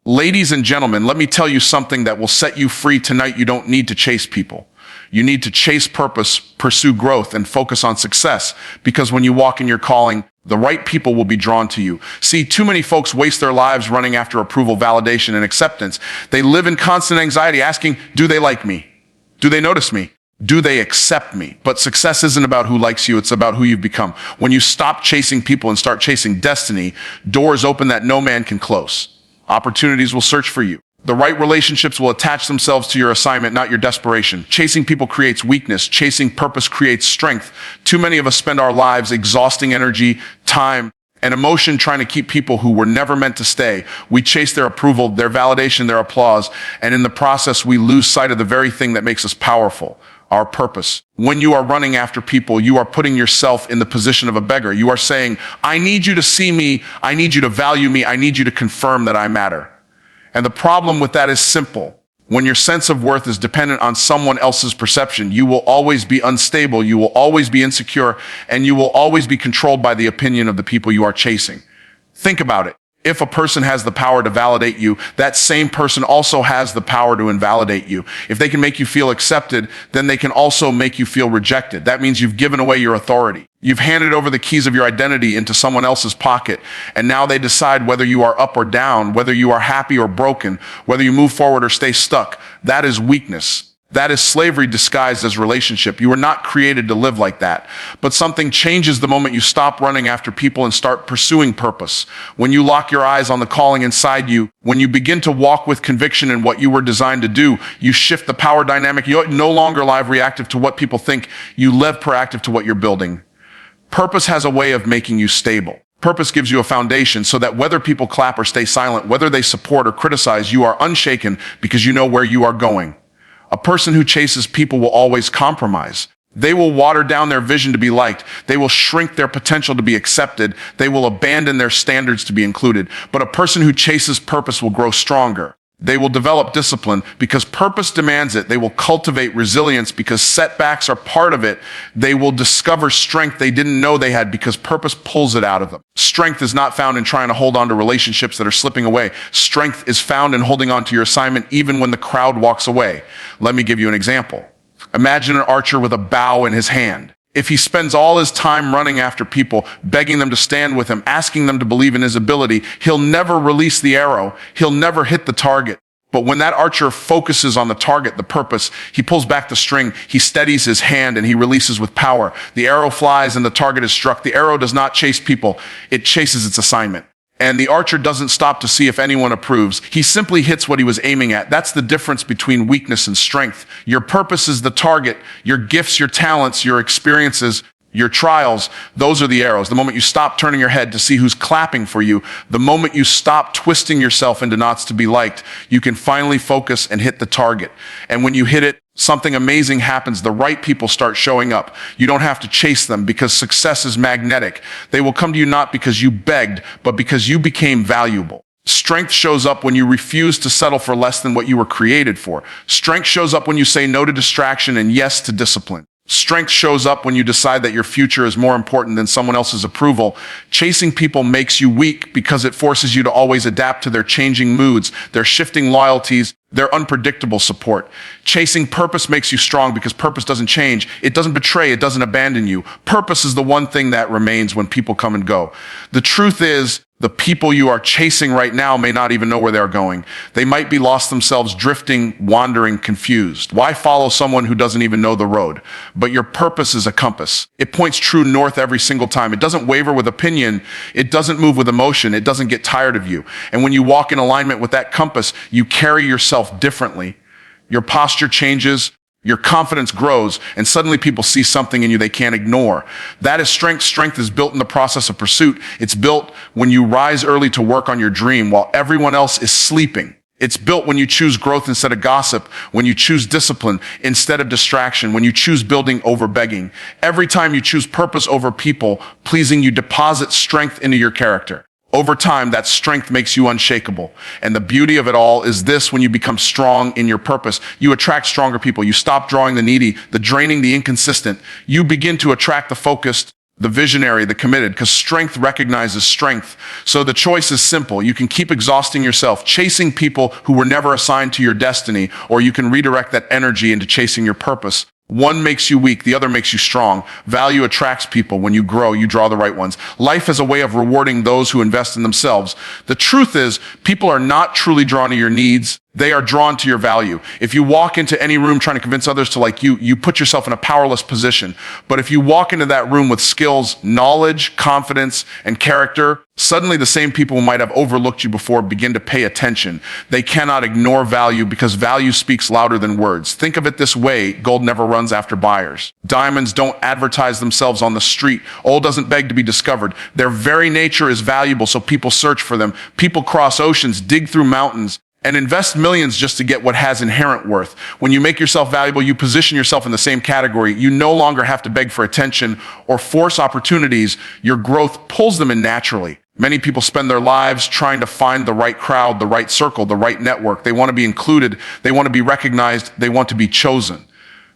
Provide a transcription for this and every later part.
Ladies and gentlemen, let me tell you something that will set you free tonight. You don't need to chase people. You need to chase purpose, pursue growth, and focus on success. Because when you walk in your calling, the right people will be drawn to you. See, too many folks waste their lives running after approval, validation, and acceptance. They live in constant anxiety, asking, do they like me? Do they notice me? Do they accept me? But success isn't about who likes you, it's about who you've become. When you stop chasing people and start chasing destiny, doors open that no man can close. Opportunities will search for you. The right relationships will attach themselves to your assignment, not your desperation. Chasing people creates weakness. Chasing purpose creates strength. Too many of us spend our lives exhausting energy, time, and emotion trying to keep people who were never meant to stay. We chase their approval, their validation, their applause, and in the process, we lose sight of the very thing that makes us powerful, our purpose. When you are running after people, you are putting yourself in the position of a beggar. You are saying, I need you to see me, I need you to value me, I need you to confirm that I matter. And the problem with that is simple. When your sense of worth is dependent on someone else's perception, you will always be unstable, you will always be insecure, and you will always be controlled by the opinion of the people you are chasing. Think about it. If a person has the power to validate you, that same person also has the power to invalidate you. If they can make you feel accepted, then they can also make you feel rejected. That means you've given away your authority. You've handed over the keys of your identity into someone else's pocket, and now they decide whether you are up or down, whether you are happy or broken, whether you move forward or stay stuck. That is weakness. That is slavery disguised as relationship. You were not created to live like that. But something changes the moment you stop running after people and start pursuing purpose. When you lock your eyes on the calling inside you, when you begin to walk with conviction in what you were designed to do, you shift the power dynamic. You no longer live reactive to what people think. You live proactive to what you're building. Purpose has a way of making you stable. Purpose gives you a foundation so that whether people clap or stay silent, whether they support or criticize, you are unshaken because you know where you are going. A person who chases people will always compromise. They will water down their vision to be liked. They will shrink their potential to be accepted. They will abandon their standards to be included. But a person who chases purpose will grow stronger. They will develop discipline because purpose demands it. They will cultivate resilience because setbacks are part of it. They will discover strength they didn't know they had because purpose pulls it out of them. Strength is not found in trying to hold on to relationships that are slipping away. Strength is found in holding on to your assignment even when the crowd walks away. Let me give you an example. Imagine an archer with a bow in his hand. If he spends all his time running after people, begging them to stand with him, asking them to believe in his ability, he'll never release the arrow. He'll never hit the target. But when that archer focuses on the target, the purpose, he pulls back the string, he steadies his hand, and he releases with power. The arrow flies and the target is struck. The arrow does not chase people. It chases its assignment. And the archer doesn't stop to see if anyone approves. He simply hits what he was aiming at. That's the difference between weakness and strength. Your purpose is the target. Your gifts, your talents, your experiences, your trials, those are the arrows. The moment you stop turning your head to see who's clapping for you, the moment you stop twisting yourself into knots to be liked, you can finally focus and hit the target. And when you hit it, something amazing happens. The right people start showing up. You don't have to chase them because success is magnetic. They will come to you not because you begged, but because you became valuable. Strength shows up when you refuse to settle for less than what you were created for. Strength shows up when you say no to distraction and yes to discipline. Strength shows up when you decide that your future is more important than someone else's approval. Chasing people makes you weak because it forces you to always adapt to their changing moods, their shifting loyalties, their unpredictable support. Chasing purpose makes you strong because purpose doesn't change. It doesn't betray. It doesn't abandon you. Purpose is the one thing that remains when people come and go. The truth is, the people you are chasing right now may not even know where they're going. They might be lost themselves, drifting, wandering, confused. Why follow someone who doesn't even know the road? But your purpose is a compass. It points true north every single time. It doesn't waver with opinion. It doesn't move with emotion. It doesn't get tired of you. And when you walk in alignment with that compass, you carry yourself differently. Your posture changes. Your confidence grows, and suddenly people see something in you they can't ignore. That is strength. Strength is built in the process of pursuit. It's built when you rise early to work on your dream while everyone else is sleeping. It's built when you choose growth instead of gossip, when you choose discipline instead of distraction, when you choose building over begging. Every time you choose purpose over people pleasing, you deposit strength into your character. Over time, that strength makes you unshakable. And the beauty of it all is this: when you become strong in your purpose, you attract stronger people. You stop drawing the needy, the draining, the inconsistent. You begin to attract the focused, the visionary, the committed, because strength recognizes strength. So the choice is simple. You can keep exhausting yourself, chasing people who were never assigned to your destiny, or you can redirect that energy into chasing your purpose. One makes you weak, the other makes you strong. Value attracts people. When you grow, you draw the right ones. Life is a way of rewarding those who invest in themselves. The truth is, people are not truly drawn to your needs. They are drawn to your value. If you walk into any room trying to convince others to like you, you put yourself in a powerless position. But if you walk into that room with skills, knowledge, confidence, and character, suddenly the same people who might have overlooked you before begin to pay attention. They cannot ignore value because value speaks louder than words. Think of it this way: gold never runs after buyers. Diamonds don't advertise themselves on the street. Oil doesn't beg to be discovered. Their very nature is valuable, so people search for them. People cross oceans, dig through mountains, and invest millions just to get what has inherent worth. When you make yourself valuable, you position yourself in the same category. You no longer have to beg for attention or force opportunities. Your growth pulls them in naturally. Many people spend their lives trying to find the right crowd, the right circle, the right network. They want to be included. They want to be recognized. They want to be chosen.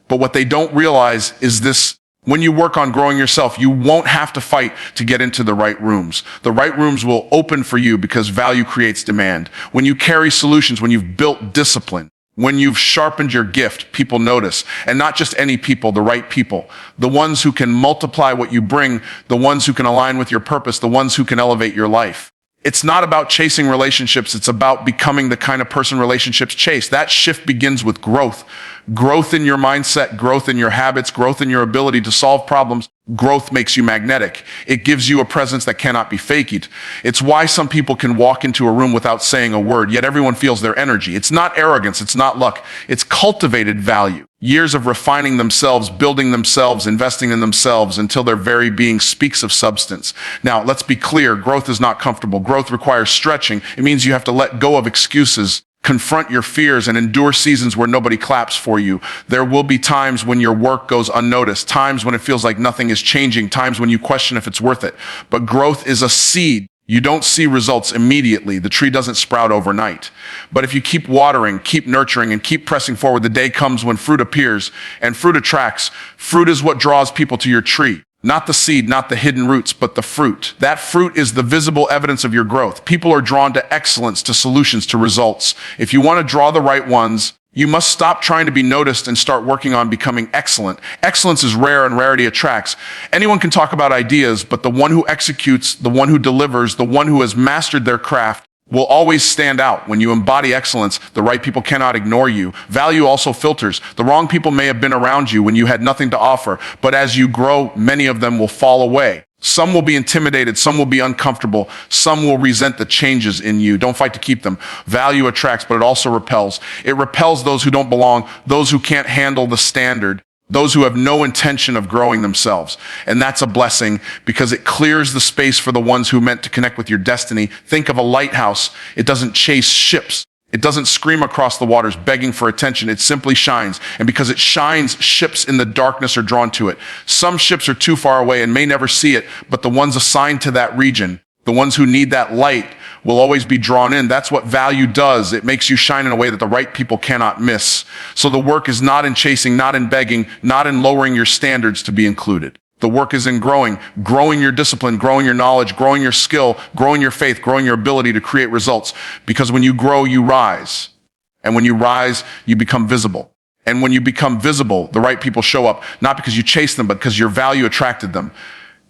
But what they don't realize is this: when you work on growing yourself, you won't have to fight to get into the right rooms. The right rooms will open for you because value creates demand. When you carry solutions, when you've built discipline, when you've sharpened your gift, people notice. And not just any people, the right people. The ones who can multiply what you bring, the ones who can align with your purpose, the ones who can elevate your life. It's not about chasing relationships. It's about becoming the kind of person relationships chase. That shift begins with growth. Growth in your mindset, growth in your habits, growth in your ability to solve problems. Growth makes you magnetic. It gives you a presence that cannot be faked. It's why some people can walk into a room without saying a word, yet everyone feels their energy. It's not arrogance. It's not luck. It's cultivated value. Years of refining themselves, building themselves, investing in themselves until their very being speaks of substance. Now, let's be clear. Growth is not comfortable. Growth requires stretching. It means you have to let go of excuses, confront your fears, and endure seasons where nobody claps for you. There will be times when your work goes unnoticed, times when it feels like nothing is changing, times when you question if it's worth it. But growth is a seed. You don't see results immediately. The tree doesn't sprout overnight. But if you keep watering, keep nurturing, and keep pressing forward, the day comes when fruit appears, and fruit attracts. Fruit is what draws people to your tree. Not the seed, not the hidden roots, but the fruit. That fruit is the visible evidence of your growth. People are drawn to excellence, to solutions, to results. If you want to draw the right ones, you must stop trying to be noticed and start working on becoming excellent. Excellence is rare and rarity attracts. Anyone can talk about ideas, but the one who executes, the one who delivers, the one who has mastered their craft will always stand out. When you embody excellence, the right people cannot ignore you. Value also filters. The wrong people may have been around you when you had nothing to offer, but as you grow, many of them will fall away. Some will be intimidated, some will be uncomfortable, some will resent the changes in you. Don't fight to keep them. Value attracts, but it also repels. It repels those who don't belong, those who can't handle the standard, those who have no intention of growing themselves. And that's a blessing because it clears the space for the ones who meant to connect with your destiny. Think of a lighthouse. It doesn't chase ships. It doesn't scream across the waters begging for attention. It simply shines. And because it shines, ships in the darkness are drawn to it. Some ships are too far away and may never see it, but the ones assigned to that region, the ones who need that light, will always be drawn in. That's what value does. It makes you shine in a way that the right people cannot miss. So the work is not in chasing, not in begging, not in lowering your standards to be included. The work is in growing your discipline, growing your knowledge, growing your skill, growing your faith, growing your ability to create results. Because when you grow, you rise. And when you rise, you become visible. And when you become visible, the right people show up, not because you chase them, but because your value attracted them.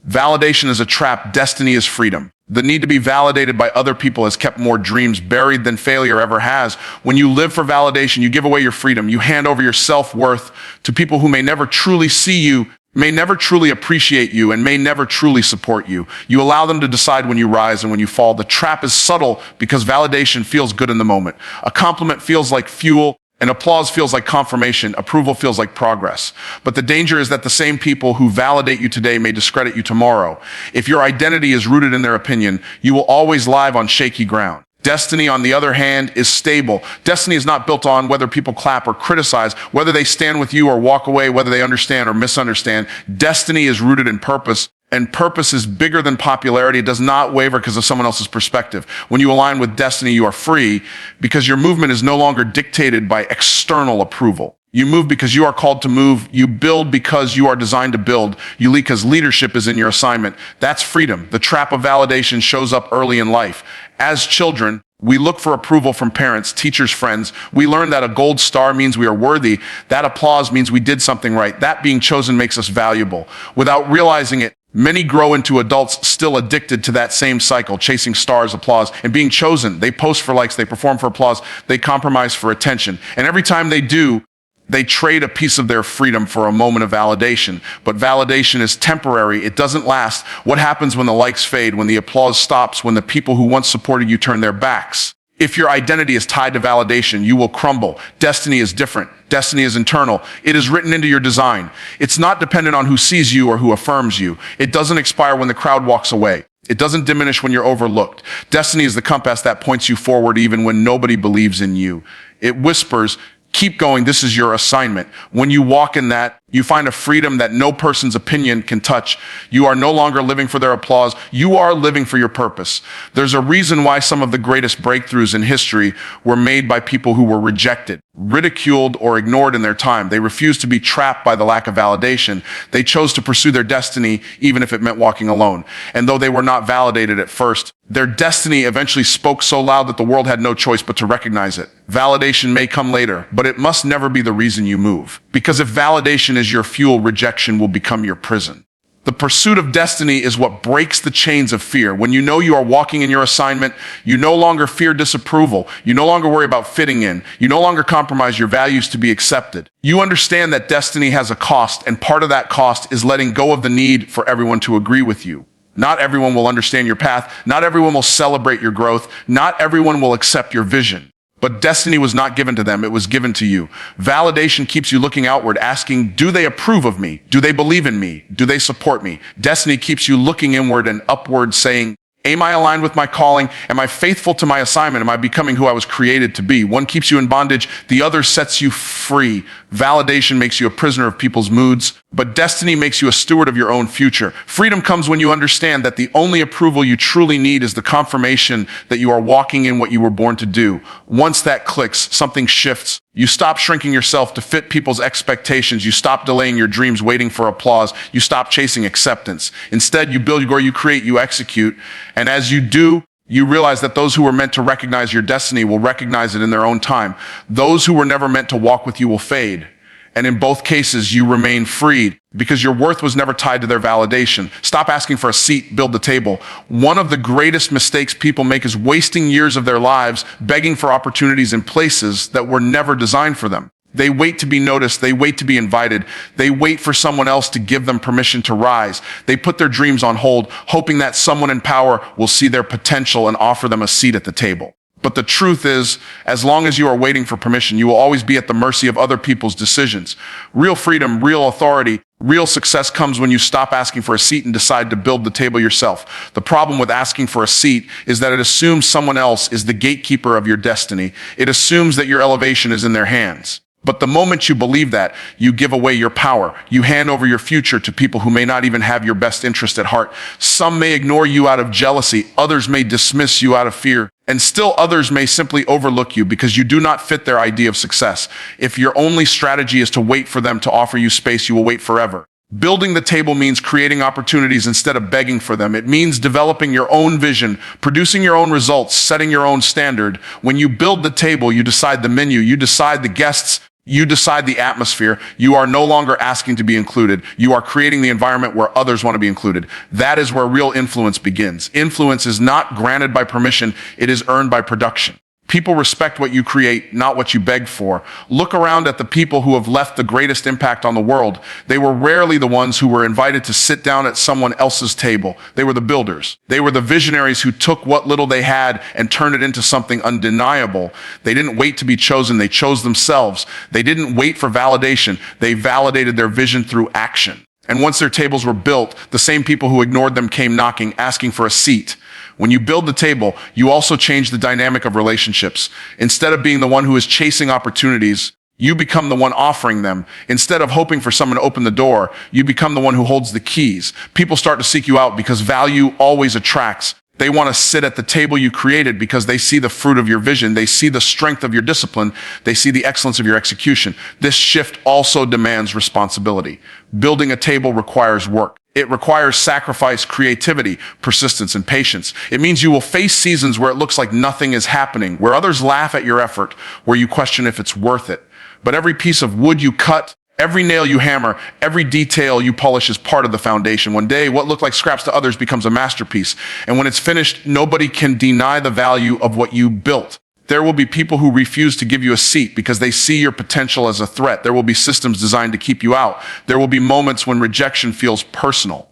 Validation is a trap. Destiny is freedom. The need to be validated by other people has kept more dreams buried than failure ever has. When you live for validation, you give away your freedom. You hand over your self-worth to people who may never truly see you, may never truly appreciate you, and may never truly support you. You allow them to decide when you rise and when you fall. The trap is subtle because validation feels good in the moment. A compliment feels like fuel. And applause feels like confirmation. Approval feels like progress. But the danger is that the same people who validate you today may discredit you tomorrow. If your identity is rooted in their opinion, you will always live on shaky ground. Destiny, on the other hand, is stable. Destiny is not built on whether people clap or criticize, whether they stand with you or walk away, whether they understand or misunderstand. Destiny is rooted in purpose. And purpose is bigger than popularity. It does not waver because of someone else's perspective. When you align with destiny, you are free because your movement is no longer dictated by external approval. You move because you are called to move. You build because you are designed to build. You lead because leadership is in your assignment. That's freedom. The trap of validation shows up early in life. As children, we look for approval from parents, teachers, friends. We learn that a gold star means we are worthy. That applause means we did something right. That being chosen makes us valuable. Without realizing it, many grow into adults still addicted to that same cycle, chasing stars, applause, and being chosen. They post for likes, they perform for applause, they compromise for attention. And every time they do, they trade a piece of their freedom for a moment of validation. But validation is temporary. It doesn't last. What happens when the likes fade, when the applause stops, when the people who once supported you turn their backs? If your identity is tied to validation, you will crumble. Destiny is different. Destiny is internal. It is written into your design. It's not dependent on who sees you or who affirms you. It doesn't expire when the crowd walks away. It doesn't diminish when you're overlooked. Destiny is the compass that points you forward even when nobody believes in you. It whispers, keep going, this is your assignment. When you walk in that, you find a freedom that no person's opinion can touch. You are no longer living for their applause. You are living for your purpose. There's a reason why some of the greatest breakthroughs in history were made by people who were rejected, ridiculed, or ignored in their time. They refused to be trapped by the lack of validation. They chose to pursue their destiny, even if it meant walking alone. And though they were not validated at first, their destiny eventually spoke so loud that the world had no choice but to recognize it. Validation may come later, but it must never be the reason you move. Because if validation is your fuel, rejection will become your prison. The pursuit of destiny is what breaks the chains of fear. When you know you are walking in your assignment, you no longer fear disapproval. You no longer worry about fitting in. You no longer compromise your values to be accepted. You understand that destiny has a cost, and part of that cost is letting go of the need for everyone to agree with you. Not everyone will understand your path. Not everyone will celebrate your growth. Not everyone will accept your vision. But destiny was not given to them, it was given to you. Validation keeps you looking outward, asking, do they approve of me? Do they believe in me? Do they support me? Destiny keeps you looking inward and upward, saying, am I aligned with my calling? Am I faithful to my assignment? Am I becoming who I was created to be? One keeps you in bondage, the other sets you free. Validation makes you a prisoner of people's moods, but destiny makes you a steward of your own future. Freedom comes when you understand that the only approval you truly need is the confirmation that you are walking in what you were born to do. Once that clicks, something shifts. You stop shrinking yourself to fit people's expectations. You stop delaying your dreams, waiting for applause. You stop chasing acceptance. Instead, you build where you create, you execute. And as you do, you realize that those who were meant to recognize your destiny will recognize it in their own time. Those who were never meant to walk with you will fade. And in both cases, you remain freed because your worth was never tied to their validation. Stop asking for a seat, build the table. One of the greatest mistakes people make is wasting years of their lives begging for opportunities in places that were never designed for them. They wait to be noticed. They wait to be invited. They wait for someone else to give them permission to rise. They put their dreams on hold, hoping that someone in power will see their potential and offer them a seat at the table. But the truth is, as long as you are waiting for permission, you will always be at the mercy of other people's decisions. Real freedom, real authority, real success comes when you stop asking for a seat and decide to build the table yourself. The problem with asking for a seat is that it assumes someone else is the gatekeeper of your destiny. It assumes that your elevation is in their hands. But the moment you believe that, you give away your power. You hand over your future to people who may not even have your best interest at heart. Some may ignore you out of jealousy. Others may dismiss you out of fear. And still others may simply overlook you because you do not fit their idea of success. If your only strategy is to wait for them to offer you space, you will wait forever. Building the table means creating opportunities instead of begging for them. It means developing your own vision, producing your own results, setting your own standard. When you build the table, you decide the menu, you decide the guests, you decide the atmosphere. You are no longer asking to be included. You are creating the environment where others want to be included. That is where real influence begins. Influence is not granted by permission. It is earned by production. People respect what you create, not what you beg for. Look around at the people who have left the greatest impact on the world. They were rarely the ones who were invited to sit down at someone else's table. They were the builders. They were the visionaries who took what little they had and turned it into something undeniable. They didn't wait to be chosen. They chose themselves. They didn't wait for validation. They validated their vision through action. And once their tables were built, the same people who ignored them came knocking, asking for a seat. When you build the table, you also change the dynamic of relationships. Instead of being the one who is chasing opportunities, you become the one offering them. Instead of hoping for someone to open the door, you become the one who holds the keys. People start to seek you out because value always attracts. They want to sit at the table you created because they see the fruit of your vision. They see the strength of your discipline. They see the excellence of your execution. This shift also demands responsibility. Building a table requires work. It requires sacrifice, creativity, persistence, and patience. It means you will face seasons where it looks like nothing is happening, where others laugh at your effort, where you question if it's worth it. But every piece of wood you cut, every nail you hammer, every detail you polish is part of the foundation. One day, what looked like scraps to others becomes a masterpiece. And when it's finished, nobody can deny the value of what you built. There will be people who refuse to give you a seat because they see your potential as a threat. There will be systems designed to keep you out. There will be moments when rejection feels personal.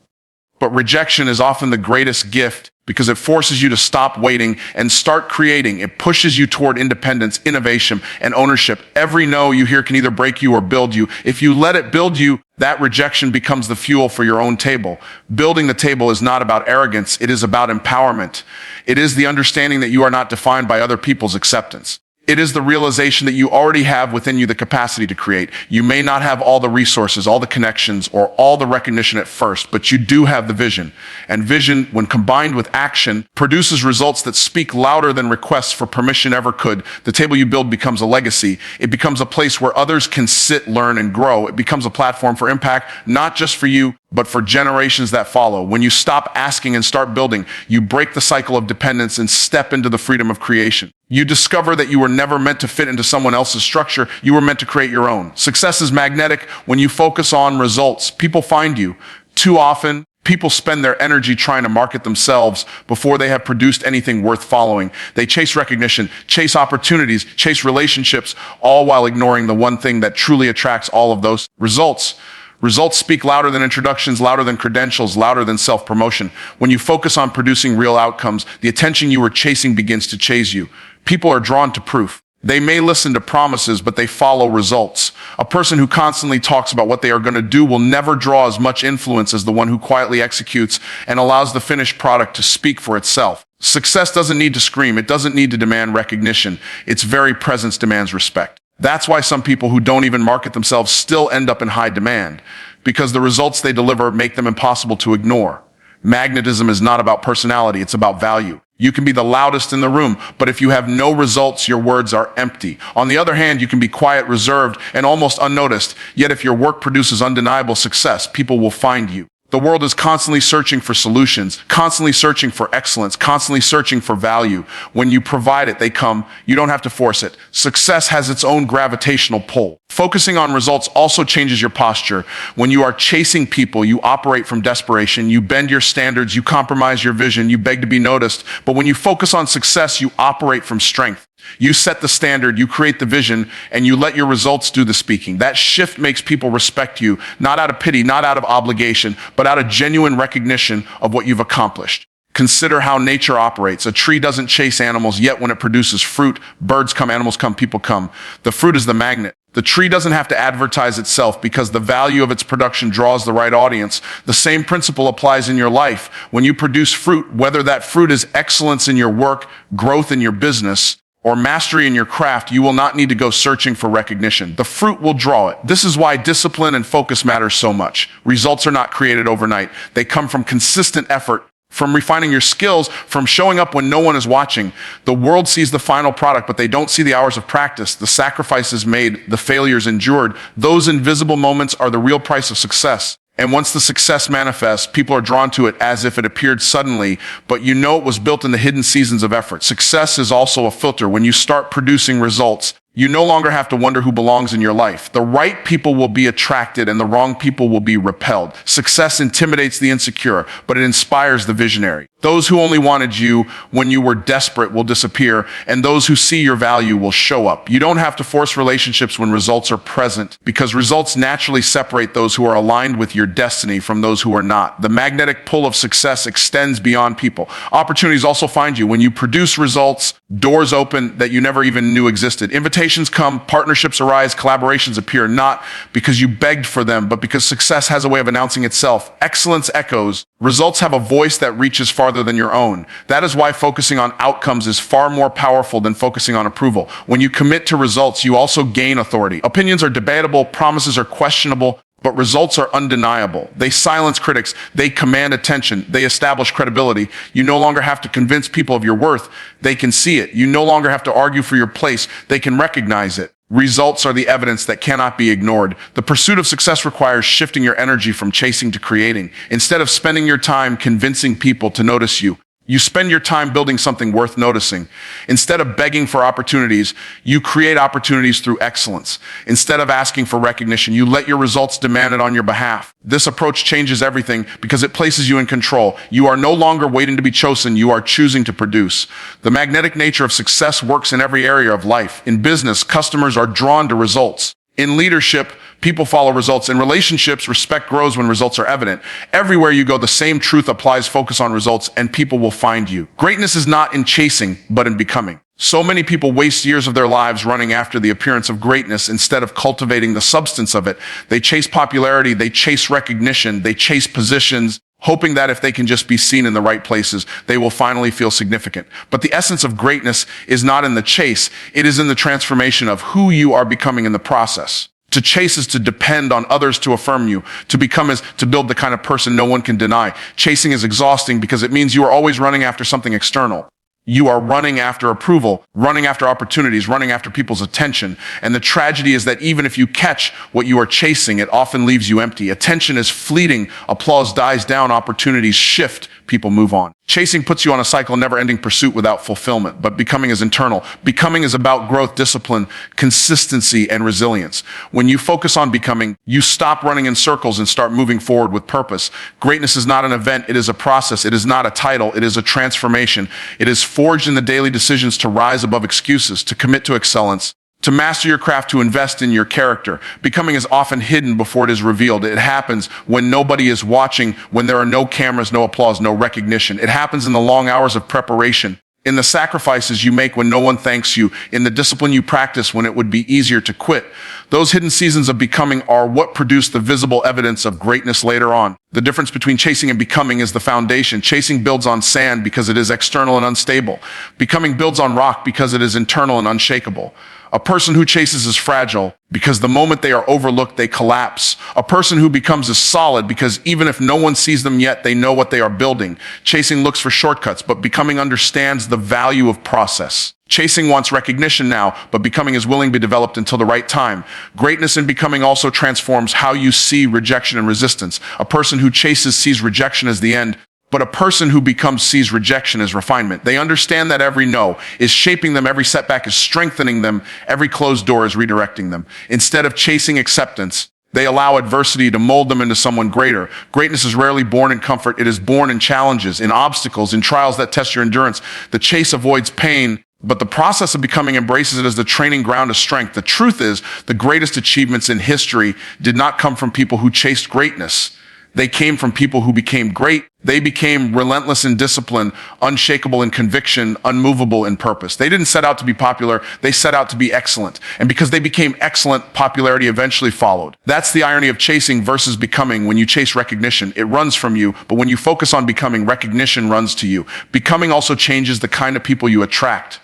But rejection is often the greatest gift because it forces you to stop waiting and start creating. It pushes you toward independence, innovation, and ownership. Every no you hear can either break you or build you. If you let it build you, that rejection becomes the fuel for your own table. Building the table is not about arrogance. It is about empowerment. It is the understanding that you are not defined by other people's acceptance. It is the realization that you already have within you the capacity to create. You may not have all the resources, all the connections, or all the recognition at first, but you do have the vision. And vision, when combined with action, produces results that speak louder than requests for permission ever could. The table you build becomes a legacy. It becomes a place where others can sit, learn, and grow. It becomes a platform for impact, not just for you, but for generations that follow. When you stop asking and start building, you break the cycle of dependence and step into the freedom of creation. You discover that you were never meant to fit into someone else's structure. You were meant to create your own. Success is magnetic. When you focus on results, people find you. Too often, people spend their energy trying to market themselves before they have produced anything worth following. They chase recognition, chase opportunities, chase relationships, all while ignoring the one thing that truly attracts all of those results. Results speak louder than introductions, louder than credentials, louder than self-promotion. When you focus on producing real outcomes, the attention you were chasing begins to chase you. People are drawn to proof. They may listen to promises, but they follow results. A person who constantly talks about what they are going to do will never draw as much influence as the one who quietly executes and allows the finished product to speak for itself. Success doesn't need to scream. It doesn't need to demand recognition. Its very presence demands respect. That's why some people who don't even market themselves still end up in high demand, because the results they deliver make them impossible to ignore. Magnetism is not about personality, it's about value. You can be the loudest in the room, but if you have no results, your words are empty. On the other hand, you can be quiet, reserved, and almost unnoticed, yet if your work produces undeniable success, people will find you. The world is constantly searching for solutions, constantly searching for excellence, constantly searching for value. When you provide it, they come. You don't have to force it. Success has its own gravitational pull. Focusing on results also changes your posture. When you are chasing people, you operate from desperation. You bend your standards. You compromise your vision. You beg to be noticed. But when you focus on success, you operate from strength. You set the standard, you create the vision, and you let your results do the speaking. That shift makes people respect you, not out of pity, not out of obligation, but out of genuine recognition of what you've accomplished. Consider how nature operates. A tree doesn't chase animals, yet when it produces fruit, birds come, animals come, people come. The fruit is the magnet. The tree doesn't have to advertise itself because the value of its production draws the right audience. The same principle applies in your life. When you produce fruit, whether that fruit is excellence in your work, growth in your business, or mastery in your craft, you will not need to go searching for recognition. The fruit will draw it. This is why discipline and focus matter so much. Results are not created overnight. They come from consistent effort, from refining your skills, from showing up when no one is watching. The world sees the final product, but they don't see the hours of practice, the sacrifices made, the failures endured. Those invisible moments are the real price of success. And once the success manifests, people are drawn to it as if it appeared suddenly, but you know it was built in the hidden seasons of effort. Success is also a filter. When you start producing results, you no longer have to wonder who belongs in your life. The right people will be attracted and the wrong people will be repelled. Success intimidates the insecure, but it inspires the visionary. Those who only wanted you when you were desperate will disappear, and those who see your value will show up. You don't have to force relationships when results are present, because results naturally separate those who are aligned with your destiny from those who are not. The magnetic pull of success extends beyond people. Opportunities also find you. When you produce results, doors open that you never even knew existed. Invitations come, partnerships arise, collaborations appear, not because you begged for them, but because success has a way of announcing itself. Excellence echoes. Results have a voice that reaches farther than your own. That is why focusing on outcomes is far more powerful than focusing on approval. When you commit to results, you also gain authority. Opinions are debatable, promises are questionable, but results are undeniable. They silence critics. They command attention. They establish credibility. You no longer have to convince people of your worth. They can see it. You no longer have to argue for your place. They can recognize it. Results are the evidence that cannot be ignored. The pursuit of success requires shifting your energy from chasing to creating. Instead of spending your time convincing people to notice you, you spend your time building something worth noticing. Instead of begging for opportunities, you create opportunities through excellence. Instead of asking for recognition, you let your results demand it on your behalf. This approach changes everything because it places you in control. You are no longer waiting to be chosen. You are choosing to produce. The magnetic nature of success works in every area of life. In business, customers are drawn to results. In leadership, people follow results. In relationships, respect grows when results are evident. Everywhere you go, the same truth applies. Focus on results and people will find you. Greatness is not in chasing, but in becoming. So many people waste years of their lives running after the appearance of greatness instead of cultivating the substance of it. They chase popularity, they chase recognition, they chase positions, hoping that if they can just be seen in the right places, they will finally feel significant. But the essence of greatness is not in the chase. It is in the transformation of who you are becoming in the process. To chase is to depend on others to affirm you. To become is to build the kind of person no one can deny. Chasing is exhausting because it means you are always running after something external. You are running after approval, running after opportunities, running after people's attention. And the tragedy is that even if you catch what you are chasing, it often leaves you empty. Attention is fleeting. Applause dies down. Opportunities shift. People move on. Chasing puts you on a cycle, never-ending pursuit without fulfillment, but becoming is internal. Becoming is about growth, discipline, consistency, and resilience. When you focus on becoming, you stop running in circles and start moving forward with purpose. Greatness is not an event, it is a process. It is not a title, it is a transformation. It is forged in the daily decisions to rise above excuses, to commit to excellence, to master your craft, to invest in your character. Becoming is often hidden before it is revealed. It happens when nobody is watching, when there are no cameras, no applause, no recognition. It happens in the long hours of preparation, in the sacrifices you make when no one thanks you, in the discipline you practice when it would be easier to quit. Those hidden seasons of becoming are what produce the visible evidence of greatness later on. The difference between chasing and becoming is the foundation. Chasing builds on sand because it is external and unstable. Becoming builds on rock because it is internal and unshakable. A person who chases is fragile because the moment they are overlooked, they collapse. A person who becomes is solid because even if no one sees them yet, they know what they are building. Chasing looks for shortcuts, but becoming understands the value of process. Chasing wants recognition now, but becoming is willing to be developed until the right time. Greatness in becoming also transforms how you see rejection and resistance. A person who chases sees rejection as the end, but a person who becomes sees rejection as refinement. They understand that every no is shaping them, every setback is strengthening them, every closed door is redirecting them. Instead of chasing acceptance, they allow adversity to mold them into someone greater. Greatness is rarely born in comfort. It is born in challenges, in obstacles, in trials that test your endurance. The chase avoids pain, but the process of becoming embraces it as the training ground of strength. The truth is, the greatest achievements in history did not come from people who chased greatness. They came from people who became great. They became relentless in discipline, unshakable in conviction, unmovable in purpose. They didn't set out to be popular. They set out to be excellent. And because they became excellent, popularity eventually followed. That's the irony of chasing versus becoming. When you chase recognition, it runs from you. But when you focus on becoming, recognition runs to you. Becoming also changes the kind of people you attract.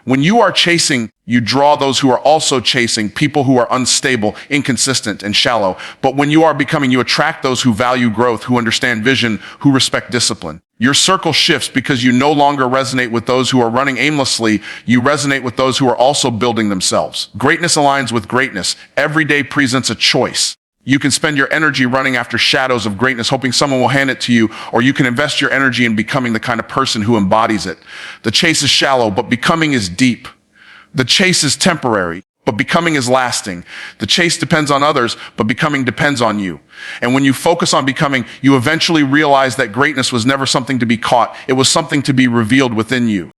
When you are chasing, you draw those who are also chasing, people who are unstable, inconsistent, and shallow. But when you are becoming, you attract those who value growth, who understand vision, who respect discipline. Your circle shifts because you no longer resonate with those who are running aimlessly. You resonate with those who are also building themselves. Greatness aligns with greatness. Every day presents a choice. You can spend your energy running after shadows of greatness, hoping someone will hand it to you, or you can invest your energy in becoming the kind of person who embodies it. The chase is shallow, but becoming is deep. The chase is temporary, but becoming is lasting. The chase depends on others, but becoming depends on you. And when you focus on becoming, you eventually realize that greatness was never something to be caught. It was something to be revealed within you.